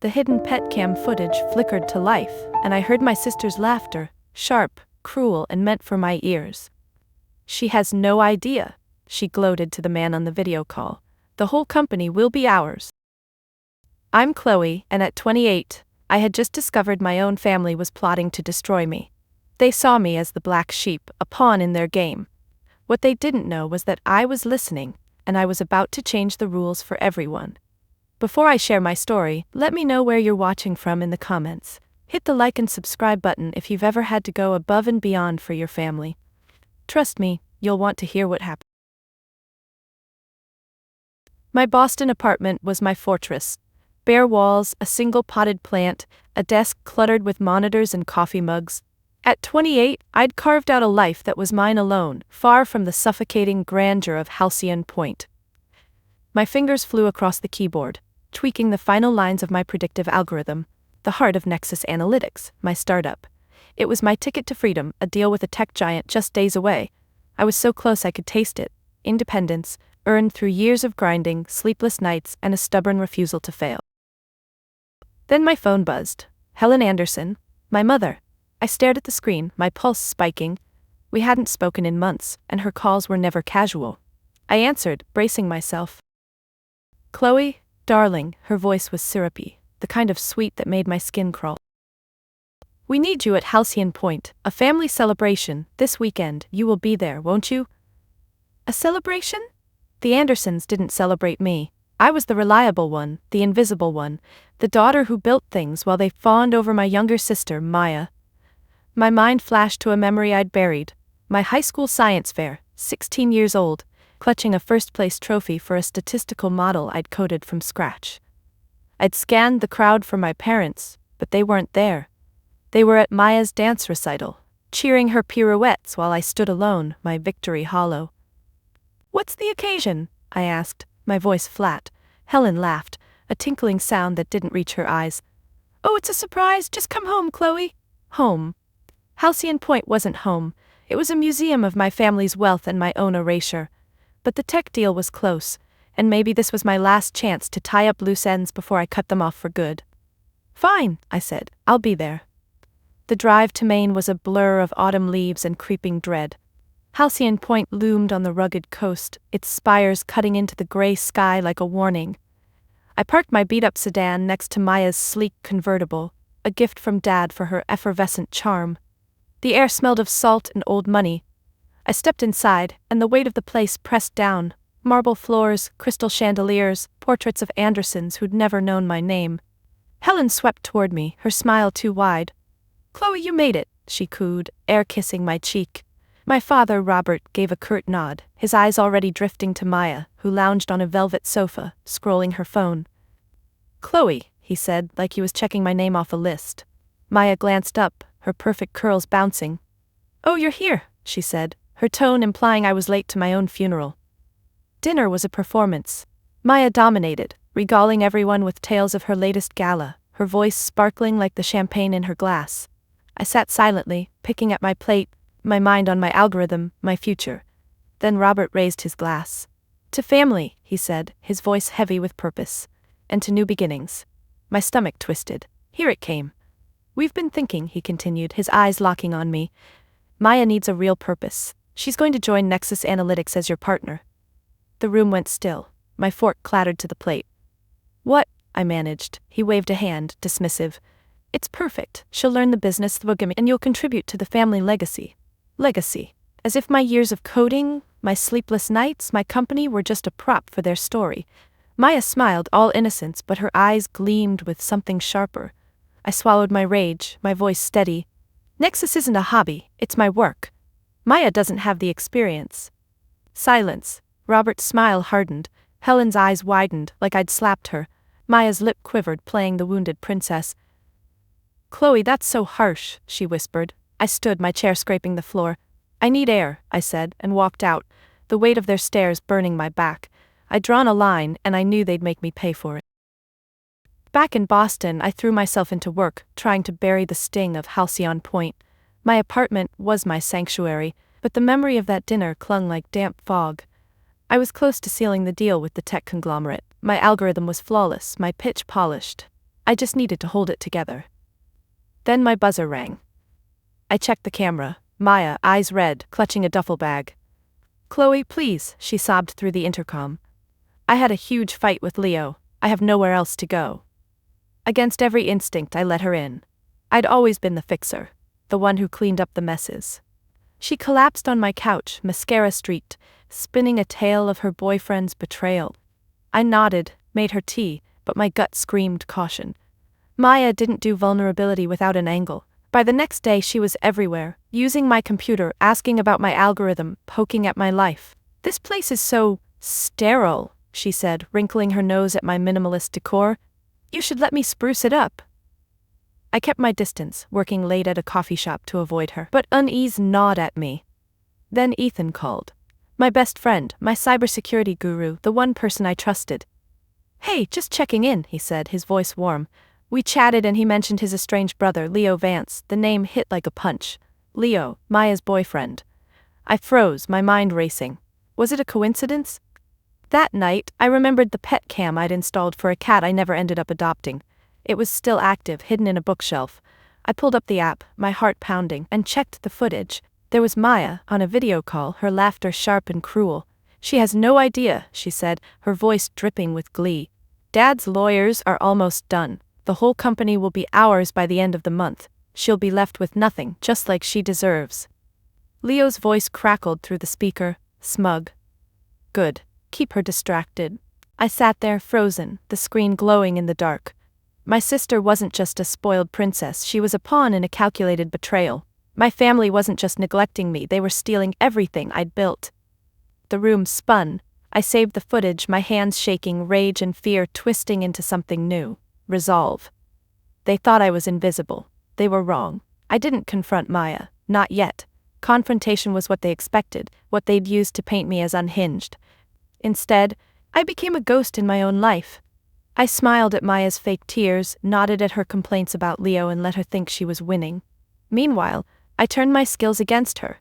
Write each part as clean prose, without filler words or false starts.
The hidden pet cam footage flickered to life, and I heard my sister's laughter, sharp, cruel, and meant for my ears. "She has no idea," she gloated to the man on the video call. "The whole company will be ours." I'm Chloe, and at 28, I had just discovered my own family was plotting to destroy me. They saw me as the black sheep, a pawn in their game. What they didn't know was that I was listening, and I was about to change the rules for everyone. Before I share my story, let me know where you're watching from in the comments. Hit the like and subscribe button if you've ever had to go above and beyond for your family. Trust me, you'll want to hear what happened. My Boston apartment was my fortress. Bare walls, a single potted plant, a desk cluttered with monitors and coffee mugs. At 28, I'd carved out a life that was mine alone, far from the suffocating grandeur of Halcyon Point. My fingers flew across the keyboard, tweaking the final lines of my predictive algorithm, the heart of Nexus Analytics, my startup. It was my ticket to freedom, a deal with a tech giant just days away. I was so close I could taste it. Independence, earned through years of grinding, sleepless nights, and a stubborn refusal to fail. Then my phone buzzed. Helen Anderson, my mother. I stared at the screen, my pulse spiking. We hadn't spoken in months, and her calls were never casual. I answered, bracing myself. "Chloe, darling," her voice was syrupy, the kind of sweet that made my skin crawl. "We need you at Halcyon Point, a family celebration, this weekend. You will be there, won't you?" "A celebration?" The Andersons didn't celebrate me. I was the reliable one, the invisible one, the daughter who built things while they fawned over my younger sister, Maya. My mind flashed to a memory I'd buried. My high school science fair, 16 years old, clutching a first-place trophy for a statistical model I'd coded from scratch. I'd scanned the crowd for my parents, but they weren't there. They were at Maya's dance recital, cheering her pirouettes while I stood alone, my victory hollow. "What's the occasion?" I asked, my voice flat. Helen laughed, a tinkling sound that didn't reach her eyes. "Oh, it's a surprise. Just come home, Chloe." Home. Halcyon Point wasn't home. It was a museum of my family's wealth and my own erasure. But the tech deal was close, and maybe this was my last chance to tie up loose ends before I cut them off for good. "Fine," I said, "I'll be there." The drive to Maine was a blur of autumn leaves and creeping dread. Halcyon Point loomed on the rugged coast, its spires cutting into the gray sky like a warning. I parked my beat-up sedan next to Maya's sleek convertible, a gift from Dad for her effervescent charm. The air smelled of salt and old money. I stepped inside, and the weight of the place pressed down. Marble floors, crystal chandeliers, portraits of Andersons who'd never known my name. Helen swept toward me, her smile too wide. "Chloe, you made it," she cooed, air-kissing my cheek. My father, Robert, gave a curt nod, his eyes already drifting to Maya, who lounged on a velvet sofa, scrolling her phone. "Chloe," he said, like he was checking my name off a list. Maya glanced up, her perfect curls bouncing. "Oh, you're here," she said, her tone implying I was late to my own funeral. Dinner was a performance. Maya dominated, regaling everyone with tales of her latest gala, her voice sparkling like the champagne in her glass. I sat silently, picking at my plate, my mind on my algorithm, my future. Then Robert raised his glass. "To family," he said, his voice heavy with purpose. "And to new beginnings." My stomach twisted. Here it came. "We've been thinking," he continued, his eyes locking on me. "Maya needs a real purpose. She's going to join Nexus Analytics as your partner." The room went still. My fork clattered to the plate. "What?" I managed. He waved a hand, dismissive. "It's perfect. She'll learn the business and you'll contribute to the family legacy." Legacy. As if my years of coding, my sleepless nights, my company were just a prop for their story. Maya smiled, all innocence, but her eyes gleamed with something sharper. I swallowed my rage, my voice steady. "Nexus isn't a hobby, it's my work. Maya doesn't have the experience." Silence. Robert's smile hardened. Helen's eyes widened, like I'd slapped her. Maya's lip quivered, playing the wounded princess. "Chloe, that's so harsh," she whispered. I stood, my chair scraping the floor. "I need air," I said, and walked out, the weight of their stares burning my back. I'd drawn a line, and I knew they'd make me pay for it. Back in Boston, I threw myself into work, trying to bury the sting of Halcyon Point. My apartment was my sanctuary, but the memory of that dinner clung like damp fog. I was close to sealing the deal with the tech conglomerate. My algorithm was flawless, my pitch polished. I just needed to hold it together. Then my buzzer rang. I checked the camera, Maya, eyes red, clutching a duffel bag. "Chloe, please," she sobbed through the intercom. "I had a huge fight with Leo. I have nowhere else to go." Against every instinct, I let her in. I'd always been the fixer, the one who cleaned up the messes. She collapsed on my couch, mascara streaked, spinning a tale of her boyfriend's betrayal. I nodded, made her tea, but my gut screamed caution. Maya didn't do vulnerability without an angle. By the next day she was everywhere, using my computer, asking about my algorithm, poking at my life. "This place is so sterile," she said, wrinkling her nose at my minimalist decor. "You should let me spruce it up." I kept my distance, working late at a coffee shop to avoid her, but unease gnawed at me. Then Ethan called. My best friend, my cybersecurity guru, the one person I trusted. "Hey, just checking in," he said, his voice warm. We chatted and he mentioned his estranged brother, Leo Vance. The name hit like a punch. Leo, Maya's boyfriend. I froze, my mind racing. Was it a coincidence? That night, I remembered the pet cam I'd installed for a cat I never ended up adopting. It was still active, hidden in a bookshelf. I pulled up the app, my heart pounding, and checked the footage. There was Maya, on a video call, her laughter sharp and cruel. "She has no idea," she said, her voice dripping with glee. "Dad's lawyers are almost done. The whole company will be ours by the end of the month. She'll be left with nothing, just like she deserves." Leo's voice crackled through the speaker, smug. "Good. Keep her distracted." I sat there, frozen, the screen glowing in the dark. My sister wasn't just a spoiled princess, she was a pawn in a calculated betrayal. My family wasn't just neglecting me, they were stealing everything I'd built. The room spun. I saved the footage, my hands shaking, rage and fear twisting into something new. Resolve. They thought I was invisible. They were wrong. I didn't confront Maya, not yet. Confrontation was what they expected, what they'd used to paint me as unhinged. Instead, I became a ghost in my own life. I smiled at Maya's fake tears, nodded at her complaints about Leo and let her think she was winning. Meanwhile, I turned my skills against her.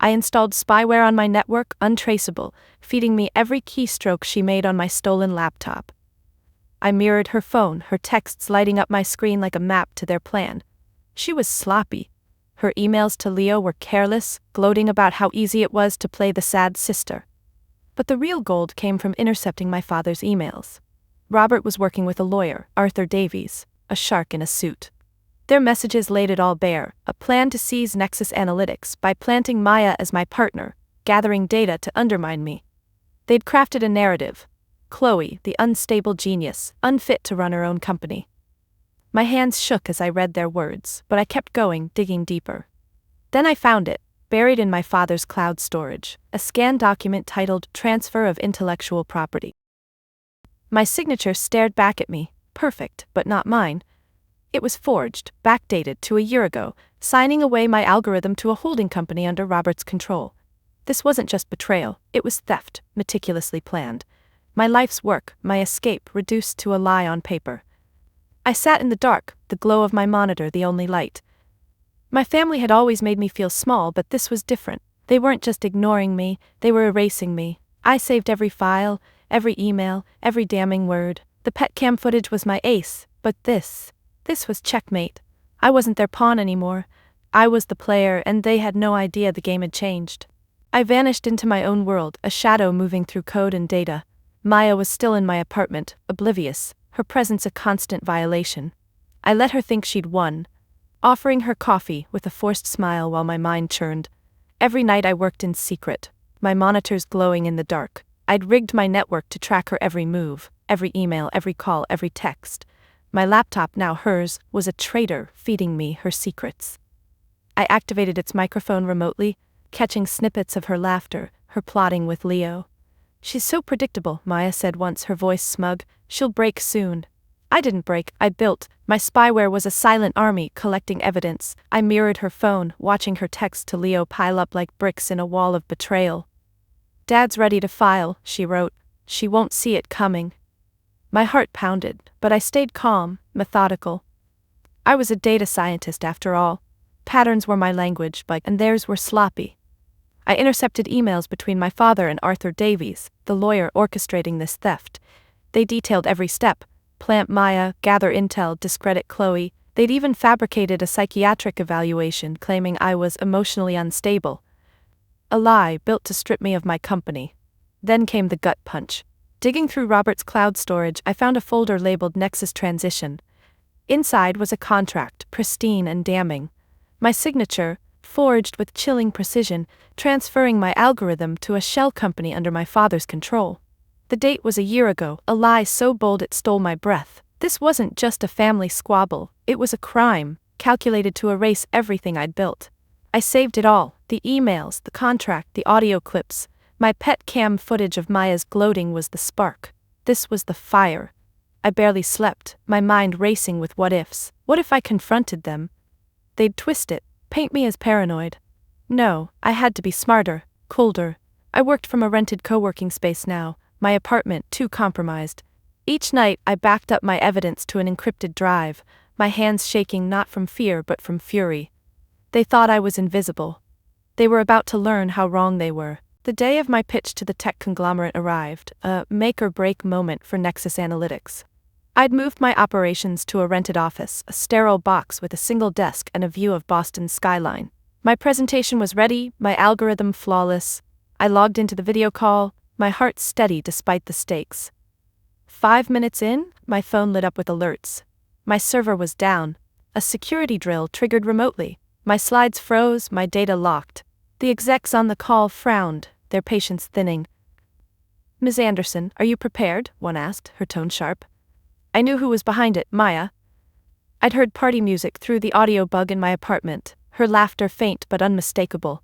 I installed spyware on my network, untraceable, feeding me every keystroke she made on my stolen laptop. I mirrored her phone, her texts lighting up my screen like a map to their plan. She was sloppy. Her emails to Leo were careless, gloating about how easy it was to play the sad sister. But the real gold came from intercepting my father's emails. Robert was working with a lawyer, Arthur Davies, a shark in a suit. Their messages laid it all bare, a plan to seize Nexus Analytics by planting Maya as my partner, gathering data to undermine me. They'd crafted a narrative. Chloe, the unstable genius, unfit to run her own company. My hands shook as I read their words, but I kept going, digging deeper. Then I found it, buried in my father's cloud storage, a scanned document titled Transfer of Intellectual Property. My signature stared back at me, perfect, but not mine. It was forged, backdated to a year ago, signing away my algorithm to a holding company under Robert's control. This wasn't just betrayal, it was theft, meticulously planned. My life's work, my escape, reduced to a lie on paper. I sat in the dark, the glow of my monitor the only light. My family had always made me feel small, but this was different. They weren't just ignoring me, they were erasing me. I saved every file, every email, every damning word. The pet cam footage was my ace, but this was checkmate. I wasn't their pawn anymore. I was the player, and they had no idea the game had changed. I vanished into my own world, a shadow moving through code and data. Maya was still in my apartment, oblivious, her presence a constant violation. I let her think she'd won, offering her coffee with a forced smile while my mind churned. Every night I worked in secret, my monitors glowing in the dark. I'd rigged my network to track her every move, every email, every call, every text. My laptop, now hers, was a traitor feeding me her secrets. I activated its microphone remotely, catching snippets of her laughter, her plotting with Leo. "She's so predictable," Maya said once, her voice smug. "She'll break soon." I didn't break, I built. My spyware was a silent army collecting evidence. I mirrored her phone, watching her texts to Leo pile up like bricks in a wall of betrayal. "Dad's ready to file," she wrote. "She won't see it coming." My heart pounded, but I stayed calm, methodical. I was a data scientist after all. Patterns were my language, and theirs were sloppy. I intercepted emails between my father and Arthur Davies, the lawyer orchestrating this theft. They detailed every step, plant Maya, gather intel, discredit Chloe. They'd even fabricated a psychiatric evaluation claiming I was emotionally unstable. A lie built to strip me of my company. Then came the gut punch. Digging through Robert's cloud storage, I found a folder labeled Nexus Transition. Inside was a contract, pristine and damning. My signature, forged with chilling precision, transferring my algorithm to a shell company under my father's control. The date was a year ago, a lie so bold it stole my breath. This wasn't just a family squabble, it was a crime, calculated to erase everything I'd built. I saved it all, the emails, the contract, the audio clips. My pet cam footage of Maya's gloating was the spark. This was the fire. I barely slept, my mind racing with what ifs. What if I confronted them? They'd twist it, paint me as paranoid. No, I had to be smarter, colder. I worked from a rented co-working space now, my apartment too compromised. Each night I backed up my evidence to an encrypted drive, my hands shaking not from fear but from fury. They thought I was invisible. They were about to learn how wrong they were. The day of my pitch to the tech conglomerate arrived, a make-or-break moment for Nexus Analytics. I'd moved my operations to a rented office, a sterile box with a single desk and a view of Boston's skyline. My presentation was ready, my algorithm flawless. I logged into the video call, my heart steady despite the stakes. 5 minutes in, my phone lit up with alerts. My server was down. A security drill triggered remotely. My slides froze, my data locked. The execs on the call frowned, their patience thinning. "Ms. Anderson, are you prepared?" one asked, her tone sharp. I knew who was behind it, Maya. I'd heard party music through the audio bug in my apartment, her laughter faint but unmistakable.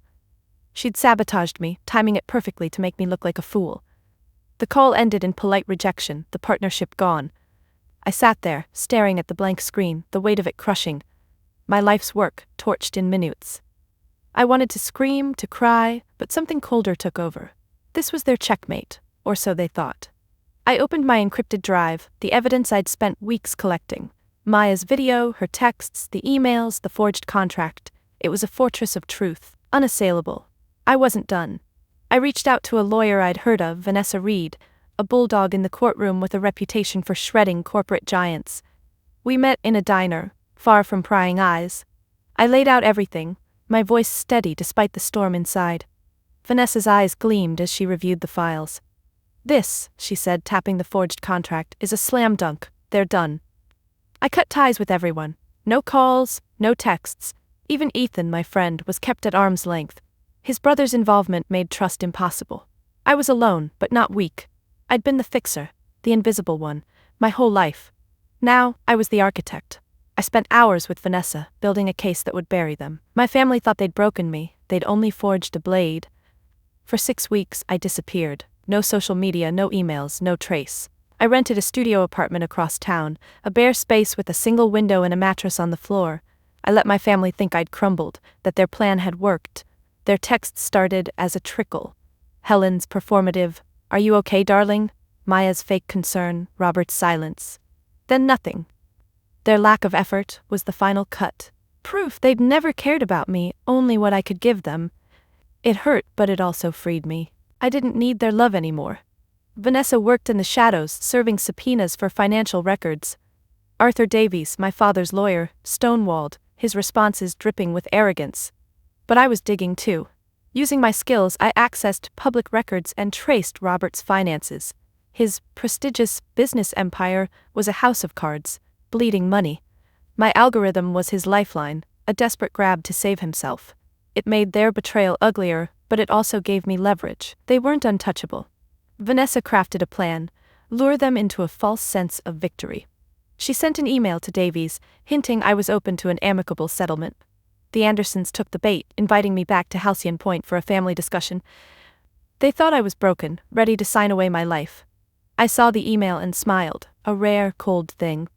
She'd sabotaged me, timing it perfectly to make me look like a fool. The call ended in polite rejection, the partnership gone. I sat there, staring at the blank screen, the weight of it crushing. My life's work, torched in minutes. I wanted to scream, to cry, but something colder took over. This was their checkmate, or so they thought. I opened my encrypted drive, the evidence I'd spent weeks collecting. Maya's video, her texts, the emails, the forged contract. It was a fortress of truth, unassailable. I wasn't done. I reached out to a lawyer I'd heard of, Vanessa Reed, a bulldog in the courtroom with a reputation for shredding corporate giants. We met in a diner, far from prying eyes. I laid out everything, my voice steady despite the storm inside. Vanessa's eyes gleamed as she reviewed the files. "This," she said, tapping the forged contract, "is a slam dunk. They're done." I cut ties with everyone. No calls, no texts. Even Ethan, my friend, was kept at arm's length. His brother's involvement made trust impossible. I was alone, but not weak. I'd been the fixer, the invisible one, my whole life. Now, I was the architect. I spent hours with Vanessa, building a case that would bury them. My family thought they'd broken me, they'd only forged a blade. For 6 weeks, I disappeared. No social media, no emails, no trace. I rented a studio apartment across town, a bare space with a single window and a mattress on the floor. I let my family think I'd crumbled, that their plan had worked. Their texts started as a trickle. Helen's performative, "Are you okay, darling?" Maya's fake concern, Robert's silence. Then nothing. Their lack of effort was the final cut. Proof they'd never cared about me, only what I could give them. It hurt, but it also freed me. I didn't need their love anymore. Vanessa worked in the shadows, serving subpoenas for financial records. Arthur Davies, my father's lawyer, stonewalled, his responses dripping with arrogance. But I was digging too. Using my skills, I accessed public records and traced Robert's finances. His prestigious business empire was a house of cards, bleeding money. My algorithm was his lifeline, a desperate grab to save himself. It made their betrayal uglier, but it also gave me leverage. They weren't untouchable. Vanessa crafted a plan, lure them into a false sense of victory. She sent an email to Davies, hinting I was open to an amicable settlement. The Andersons took the bait, inviting me back to Halcyon Point for a family discussion. They thought I was broken, ready to sign away my life. I saw the email and smiled, a rare, cold thing.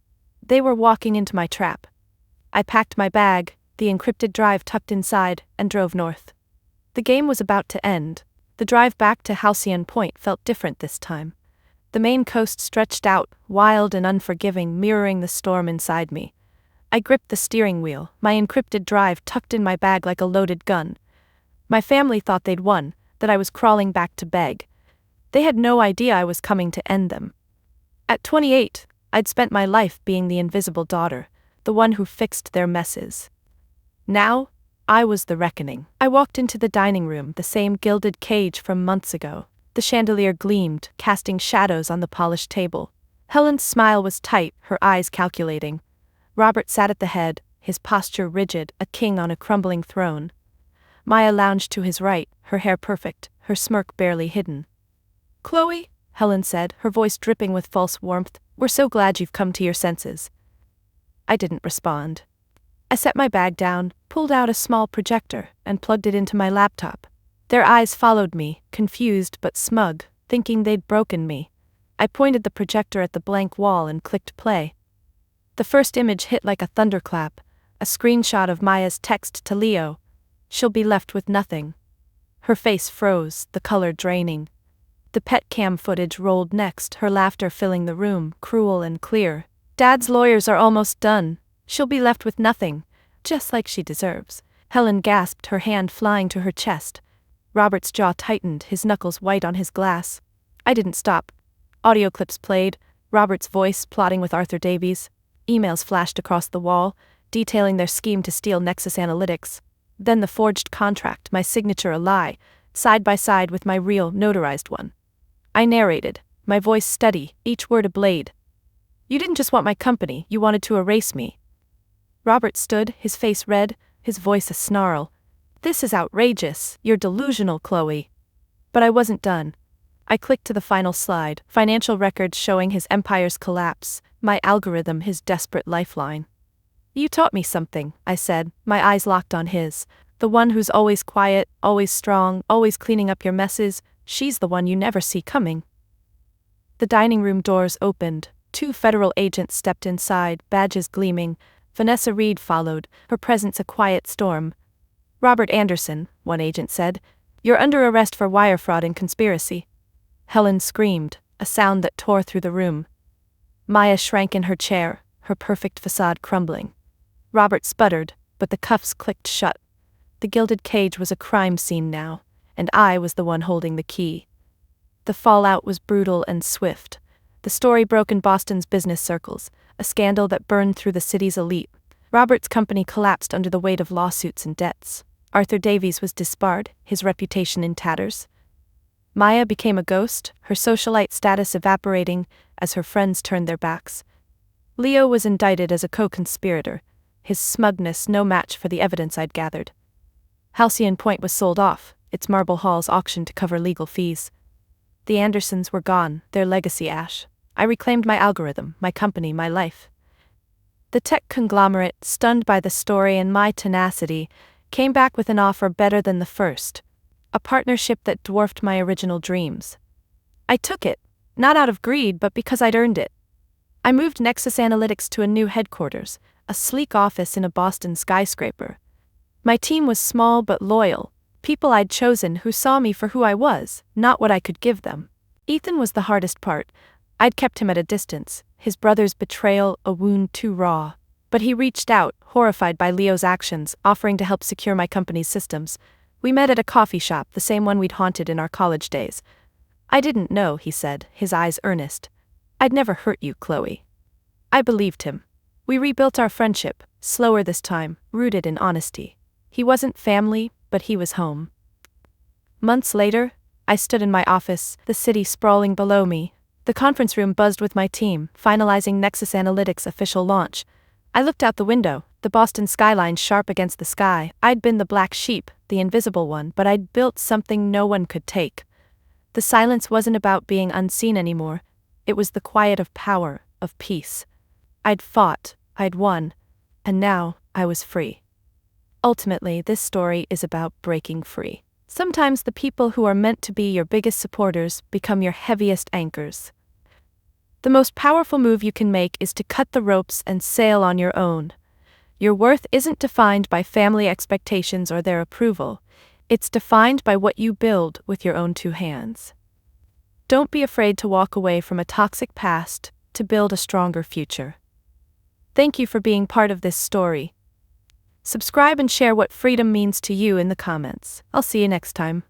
They were walking into my trap. I packed my bag, the encrypted drive tucked inside, and drove north. The game was about to end. The drive back to Halcyon Point felt different this time. The main coast stretched out, wild and unforgiving, mirroring the storm inside me. I gripped the steering wheel, my encrypted drive tucked in my bag like a loaded gun. My family thought they'd won, that I was crawling back to beg. They had no idea I was coming to end them. At 28, I'd spent my life being the invisible daughter, the one who fixed their messes. Now, I was the reckoning. I walked into the dining room, the same gilded cage from months ago. The chandelier gleamed, casting shadows on the polished table. Helen's smile was tight, her eyes calculating. Robert sat at the head, his posture rigid, a king on a crumbling throne. Maya lounged to his right, her hair perfect, her smirk barely hidden. "Chloe," Helen said, her voice dripping with false warmth, "we're so glad you've come to your senses." I didn't respond. I set my bag down, pulled out a small projector, and plugged it into my laptop. Their eyes followed me, confused but smug, thinking they'd broken me. I pointed the projector at the blank wall and clicked play. The first image hit like a thunderclap, a screenshot of Maya's text to Leo. "She'll be left with nothing." Her face froze, the color draining. The pet cam footage rolled next, her laughter filling the room, cruel and clear. "Dad's lawyers are almost done. She'll be left with nothing, just like she deserves." Helen gasped, her hand flying to her chest. Robert's jaw tightened, his knuckles white on his glass. I didn't stop. Audio clips played, Robert's voice plotting with Arthur Davies. Emails flashed across the wall, detailing their scheme to steal Nexus Analytics. Then the forged contract, my signature a lie, side by side with my real, notarized one. I narrated, my voice steady, each word a blade. "You didn't just want my company, you wanted to erase me." Robert stood, his face red, his voice a snarl. "This is outrageous, you're delusional, Chloe." But I wasn't done. I clicked to the final slide, financial records showing his empire's collapse, my algorithm his desperate lifeline. "You taught me something," I said, my eyes locked on his. "The one who's always quiet, always strong, always cleaning up your messes, she's the one you never see coming." The dining room doors opened. 2 federal agents stepped inside, badges gleaming. Vanessa Reed followed, her presence a quiet storm. "Robert Anderson," one agent said, "you're under arrest for wire fraud and conspiracy." Helen screamed, a sound that tore through the room. Maya shrank in her chair, her perfect facade crumbling. Robert sputtered, but the cuffs clicked shut. The gilded cage was a crime scene now, and I was the one holding the key. The fallout was brutal and swift. The story broke in Boston's business circles, a scandal that burned through the city's elite. Robert's company collapsed under the weight of lawsuits and debts. Arthur Davies was disbarred, his reputation in tatters. Maya became a ghost, her socialite status evaporating as her friends turned their backs. Leo was indicted as a co-conspirator, his smugness no match for the evidence I'd gathered. Halcyon Point was sold off, its marble halls auctioned to cover legal fees. The Andersons were gone, their legacy ash. I reclaimed my algorithm, my company, my life. The tech conglomerate, stunned by the story and my tenacity, came back with an offer better than the first. A partnership that dwarfed my original dreams. I took it, not out of greed but because I'd earned it. I moved Nexus Analytics to a new headquarters, a sleek office in a Boston skyscraper. My team was small but loyal, people I'd chosen who saw me for who I was, not what I could give them. Ethan was the hardest part. I'd kept him at a distance, his brother's betrayal a wound too raw. But he reached out, horrified by Leo's actions, offering to help secure my company's systems. We met at a coffee shop, the same one we'd haunted in our college days. "I didn't know," he said, his eyes earnest. "I'd never hurt you, Chloe." I believed him. We rebuilt our friendship, slower this time, rooted in honesty. He wasn't family, but he was home. Months later, I stood in my office, the city sprawling below me. The conference room buzzed with my team, finalizing Nexus Analytics' official launch. I looked out the window, the Boston skyline sharp against the sky. I'd been the black sheep, the invisible one, but I'd built something no one could take. The silence wasn't about being unseen anymore. It was the quiet of power, of peace. I'd fought, I'd won, and now I was free. Ultimately, this story is about breaking free. Sometimes the people who are meant to be your biggest supporters become your heaviest anchors. The most powerful move you can make is to cut the ropes and sail on your own. Your worth isn't defined by family expectations or their approval. It's defined by what you build with your own 2 hands. Don't be afraid to walk away from a toxic past to build a stronger future. Thank you for being part of this story. Subscribe and share what freedom means to you in the comments. I'll see you next time.